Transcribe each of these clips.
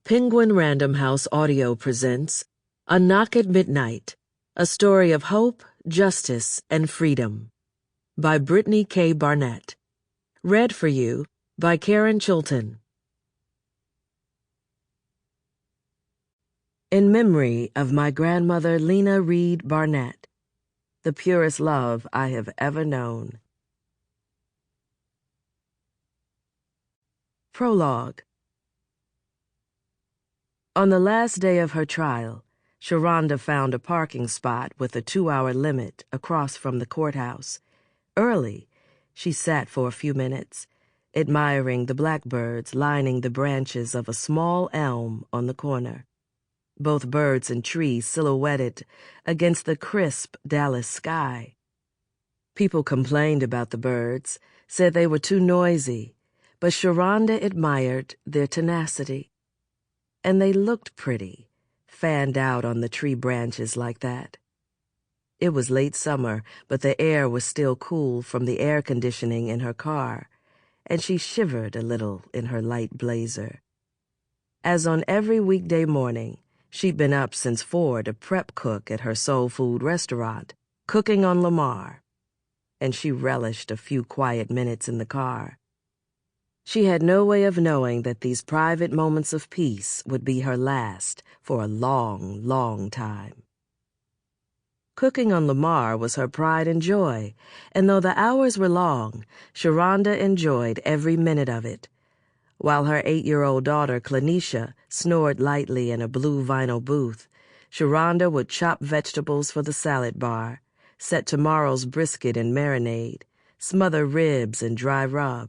Penguin Random House Audio presents A Knock at Midnight, a story of hope, justice, and freedom by Brittany K. Barnett. Read for you by Chilton. In memory of my grandmother Lena Reed Barnett, the purest love I have ever known. Prologue. On the last day of her trial, Sharanda found a parking spot with a 2-hour limit across from the courthouse. Early, she sat for a few minutes, admiring the blackbirds lining the branches of a small elm on the corner. Both birds and trees silhouetted against the crisp Dallas sky. People complained about the birds, said they were too noisy, but Sharanda admired their tenacity. And they looked pretty, fanned out on the tree branches like that. It was late summer, but the air was still cool from the air conditioning in her car, and she shivered a little in her light blazer. As on every weekday morning, she'd been up since 4 to prep cook at her soul food restaurant, cooking on Lamar, and she relished a few quiet minutes in the car. She had no way of knowing that these private moments of peace would be her last for a long, long time. Cooking on Lamar was her pride and joy, and though the hours were long, Sharanda enjoyed every minute of it. While her 8-year-old daughter, Clanisha, snored lightly in a blue vinyl booth, Sharanda would chop vegetables for the salad bar, set tomorrow's brisket in marinade, smother ribs in dry rub.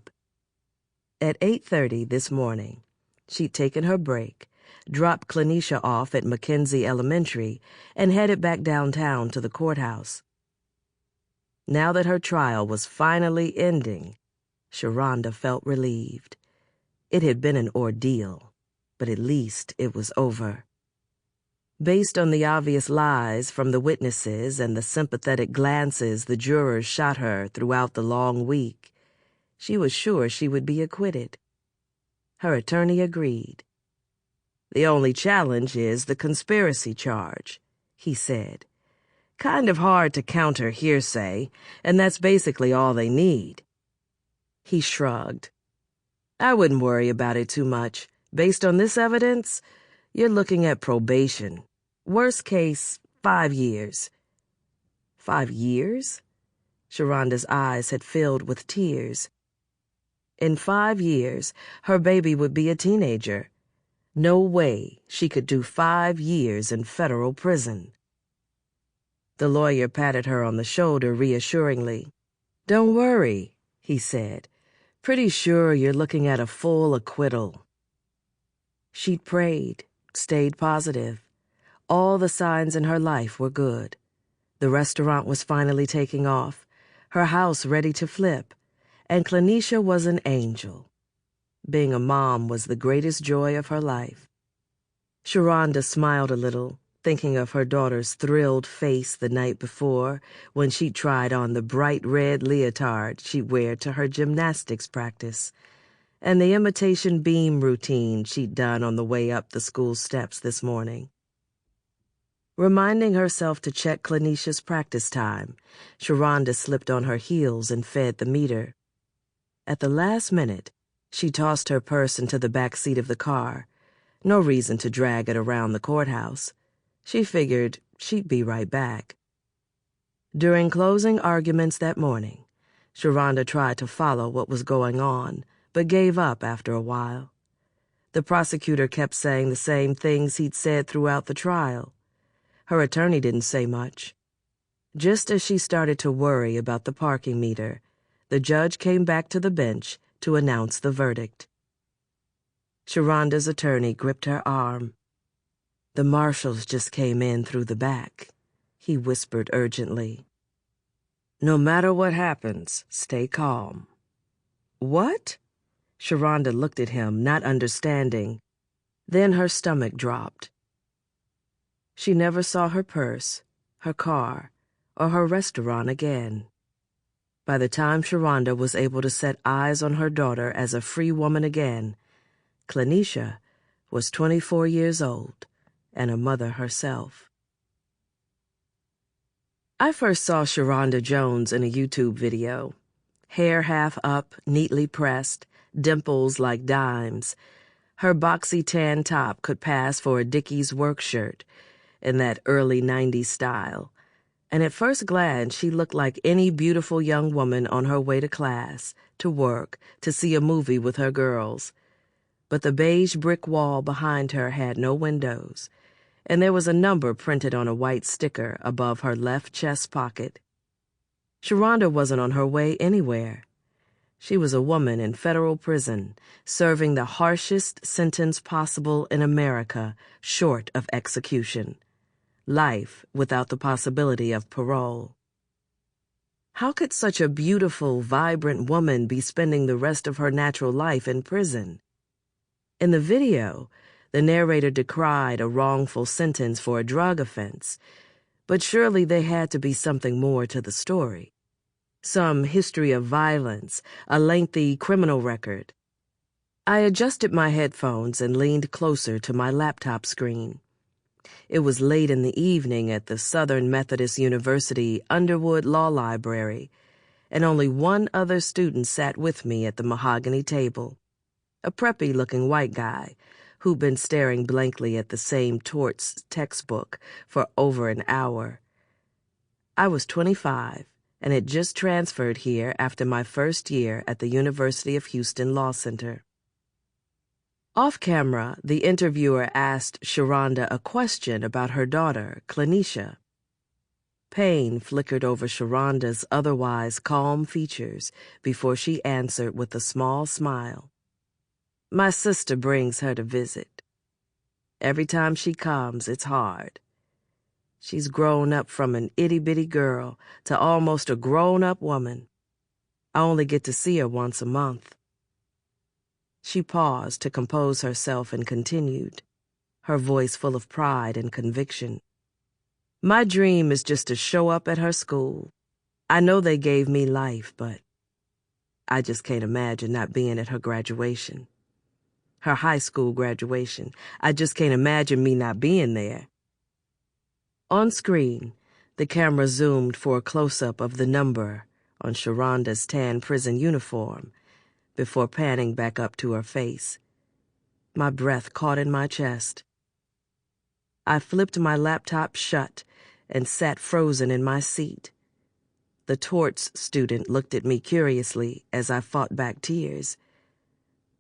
At 8:30 this morning, she'd taken her break, dropped Clanisha off at Mackenzie Elementary, and headed back downtown to the courthouse. Now that her trial was finally ending, Sharanda felt relieved. It had been an ordeal, but at least it was over. Based on the obvious lies from the witnesses and the sympathetic glances the jurors shot her throughout the long week, she was sure she would be acquitted. Her attorney agreed. "The only challenge is the conspiracy charge," he said. "Kind of hard to counter hearsay, and that's basically all they need." He shrugged. "I wouldn't worry about it too much. Based on this evidence, you're looking at probation. Worst case, 5 years. 5 years? Sharanda's eyes had filled with tears. In 5 years, her baby would be a teenager. No way she could do 5 years in federal prison. The lawyer patted her on the shoulder reassuringly. "Don't worry," he said. "Pretty sure you're looking at a full acquittal." She'd prayed, stayed positive. All the signs in her life were good. The restaurant was finally taking off, her house ready to flip, and Clanisha was an angel. Being a mom was the greatest joy of her life. Sharanda smiled a little, thinking of her daughter's thrilled face the night before when she tried on the bright red leotard she'd wear to her gymnastics practice, and the imitation beam routine she'd done on the way up the school steps this morning. Reminding herself to check Clanisha's practice time, Sharanda slipped on her heels and fed the meter. At the last minute, she tossed her purse into the back seat of the car. No reason to drag it around the courthouse. She figured she'd be right back. During closing arguments that morning, Sharanda tried to follow what was going on, but gave up after a while. The prosecutor kept saying the same things he'd said throughout the trial. Her attorney didn't say much. Just as she started to worry about the parking meter, the judge came back to the bench to announce the verdict. Sharanda's attorney gripped her arm. "The marshals just came in through the back," he whispered urgently. "No matter what happens, stay calm." "What?" Sharanda looked at him, not understanding. Then her stomach dropped. She never saw her purse, her car, or her restaurant again. By the time Sharanda was able to set eyes on her daughter as a free woman again, Clanisha was 24 years old and a mother herself. I first saw Sharanda Jones in a YouTube video. Hair half up, neatly pressed, dimples like dimes. Her boxy tan top could pass for a Dickies work shirt in that early 90s style. And at first glance, she looked like any beautiful young woman on her way to class, to work, to see a movie with her girls. But the beige brick wall behind her had no windows, and there was a number printed on a white sticker above her left chest pocket. Sharanda wasn't on her way anywhere. She was a woman in federal prison, serving the harshest sentence possible in America, short of execution. Life without the possibility of parole. How could such a beautiful, vibrant woman be spending the rest of her natural life in prison? In the video, the narrator decried a wrongful sentence for a drug offense, but surely there had to be something more to the story. Some history of violence, a lengthy criminal record. I adjusted my headphones and leaned closer to my laptop screen. It was late in the evening at the Southern Methodist University Underwood Law Library, and only one other student sat with me at the mahogany table, a preppy-looking white guy who'd been staring blankly at the same torts textbook for over an hour. I was 25 and had just transferred here after my first year at the University of Houston Law Center. Off camera, the interviewer asked Sharanda a question about her daughter, Clanisha. Pain flickered over Sharanda's otherwise calm features before she answered with a small smile. My sister brings her to visit. Every time she comes, it's hard. She's grown up from an itty-bitty girl to almost a grown-up woman. I only get to see her once a month. She paused to compose herself and continued, her voice full of pride and conviction. My dream is just to show up at her school. I know they gave me life, but I just can't imagine not being at her graduation. Her high school graduation. I just can't imagine me not being there. On screen, the camera zoomed for a close-up of the number on Sharanda's tan prison uniform, before panning back up to her face. My breath caught in my chest. I flipped my laptop shut and sat frozen in my seat. The torts student looked at me curiously as I fought back tears.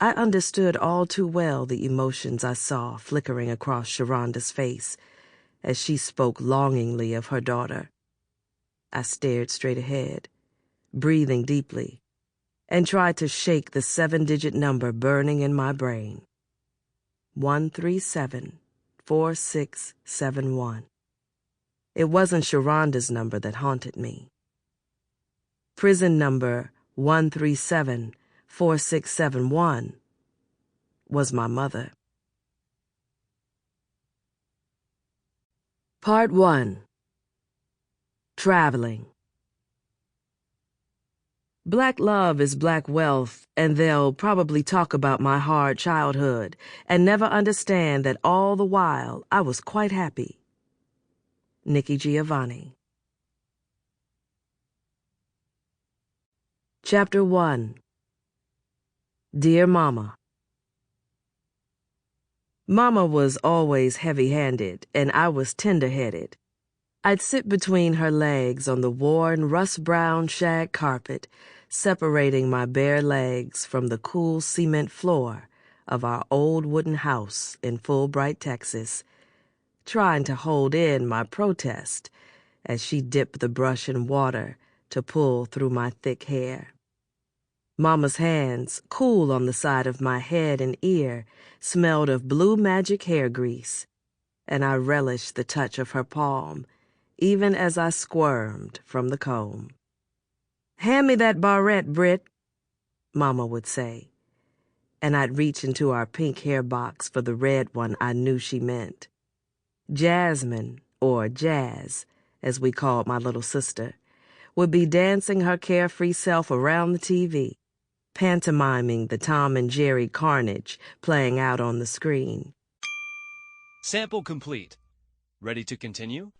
I understood all too well the emotions I saw flickering across Sharanda's face as she spoke longingly of her daughter. I stared straight ahead, breathing deeply, and tried to shake the 7-digit number burning in my brain. 137-4671. It wasn't Sharanda's number that haunted me. Prison number 137-4671 was my mother. Part 1. Traveling. Black love is black wealth, and they'll probably talk about my hard childhood and never understand that all the while I was quite happy. Nikki Giovanni. Chapter 1. Dear Mama. Mama was always heavy-handed, and I was tender-headed. I'd sit between her legs on the worn, rust-brown shag carpet, separating my bare legs from the cool cement floor of our old wooden house in Fulbright, Texas, trying to hold in my protest as she dipped the brush in water to pull through my thick hair. Mama's hands, cool on the side of my head and ear, smelled of blue magic hair grease, and I relished the touch of her palm, even as I squirmed from the comb. "Hand me that barrette, Britt," Mama would say, and I'd reach into our pink hair box for the red one I knew she meant. Jasmine, or Jazz, as we called my little sister, would be dancing her carefree self around the TV, pantomiming the Tom and Jerry carnage playing out on the screen. Sample complete. Ready to continue?